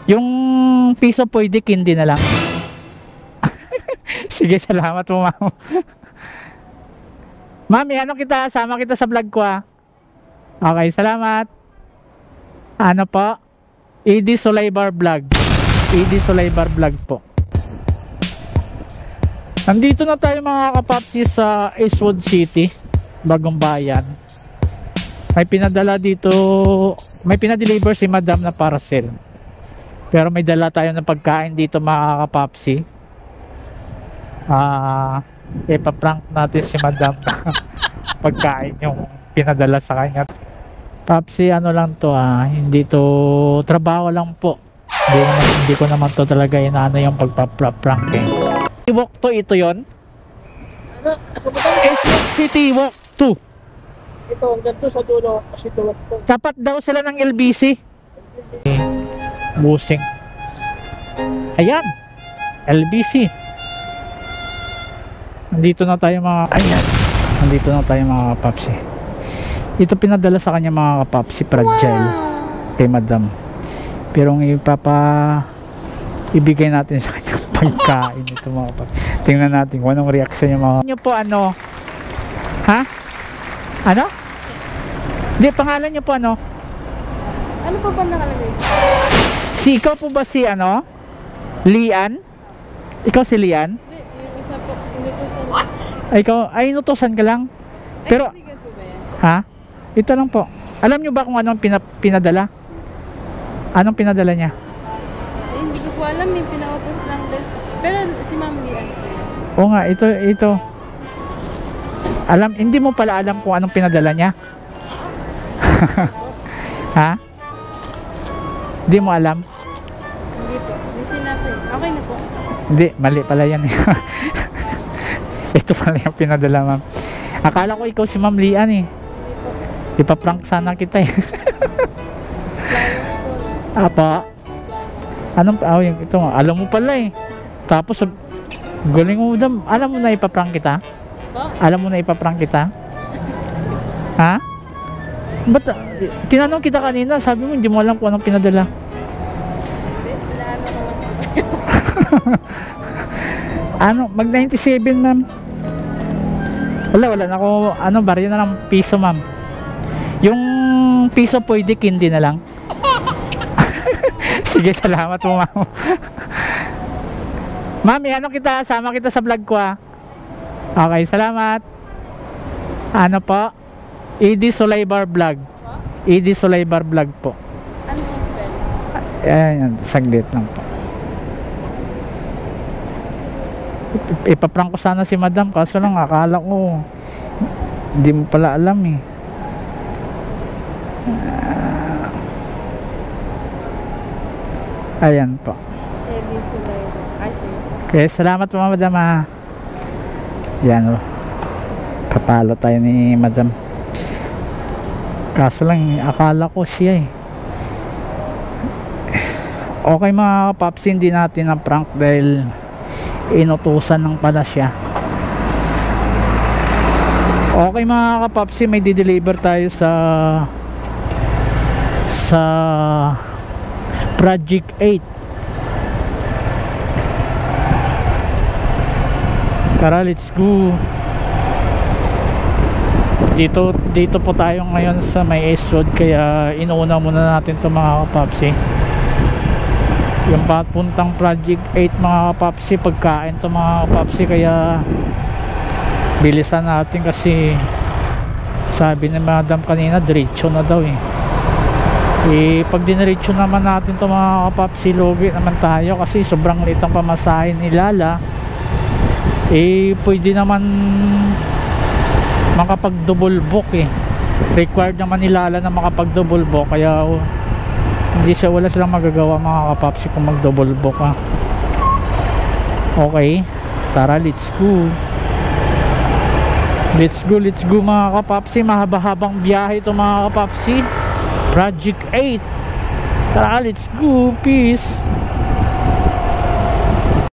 Yung piso pwede, candy na lang. Sige, salamat po, ma'am. Mami, ano kita? Sama kita sa vlog ko, ah. Okay, salamat. Ano po? ED Solaybar Vlog. ED Solaybar Vlog po. Nandito na tayo mga kapapsi sa Eastwood City, Bagong Bayan. May pinadala dito, may pinadeliver si madam na parcel. Pero may dala tayo ng pagkain dito mga kapapsi. Ipaprank natin si madam na pagkain yung pinadala sa kanya. Papsi, ano lang to, hindi to trabaho lang po. Hindi ko naman to talaga inaano yung pagpa-prank eh. Walk to, ito yon. Ano? Eastwood City Walk 2. Ito, hanggang to sa dulo. Kasi dulo to. Tapat daw sila ng LBC. Busing. Ayan. LBC. Nandito na tayo mga... Ayan. Nandito na tayo mga kapapsi. Ito pinadala sa kanya mga kapapsi. Fragile. Kay madam. Pero ang ibigay natin sa kanya pagkain ito mga kapapsi. Tingnan natin kung anong reaction yung mga... Nyo po ano? Ha? Ano? Hindi, pangalan nyo po ano? Ano pa ba nakalagay? Si ikaw po ba si ano? Lian? Ikaw si Lian? Hindi, yung isa po. Inutusan. What? Ay, ikaw, ay inutusan ka lang? Pero, ay, po ba yan? ha? Ito lang po. Alam nyo ba kung anong pinadala? Anong pinadala niya? Ay, hindi ko po alam. May pinautos lang din. Pero si Ma'am Lian po yan. Oo nga, ito. Alam, hindi mo pala alam kung anong pinadala niya? Ha? Hindi mo alam? Hindi po. Hindi sinabi. Okay na po. Hindi, mali pala yan. Ito pala yung pinadala, ma'am. Akala ko ikaw si Ma'am Lian eh. Ipaprank sana kita eh. Apa? Anong, yung ito nga, alam mo pala eh. Tapos, galing mo dam, alam mo na ipaprank kita? Alam mo na ipaprank kita? Ha? Ba't, tinanong kita kanina, sabi mo hindi mo alam kung anong pinadala. Ano, mag 97 ma'am. Wala na ako, ano, barya na lang piso ma'am. Yung piso pwede, candy na lang. Sige, salamat po ma'am. Mami, ano kita, sama kita sa vlog ko ah. Okay, salamat. Ano po? ED Solaybar Vlog. ED Solaybar Vlog po. Ano yung spell? Ayan, saglit lang po. Ipaprank ko sana si madam, kaso lang akala ko hindi mo pala alam eh. Ayan po. Eddie Sulaiman. Ay, sige. Okay, salamat po madam ah. Yan o. Papalo tayo ni madam. Kaso lang akala ko siya eh. Okay mga kapapsi, hindi natin na prank dahil inutusan ng pala siya. Okay mga kapapsi, may di-deliver tayo sa Project 8. Tara, let's go. Dito po tayo ngayon sa may Eastwood, kaya inuuna muna natin ito mga kapapsi. Yung papuntang Project 8 mga kapapsi, pagkain to mga kapapsi, kaya bilisan natin kasi sabi ni madam kanina diretso na daw eh. Pag diniretso naman natin to mga kapapsi, logi naman tayo kasi sobrang liit ang pamasahin ni Lala. Pwede naman makapag double book eh. Required naman ni Lala na makapag double book, kaya wala silang magagawa mga kapapsi kung mag double book ha. Okay, tara, let's go. Let's go mga kapapsi. Mahaba-habang biyahe ito mga kapapsi. Project 8. Tara, let's go. Peace.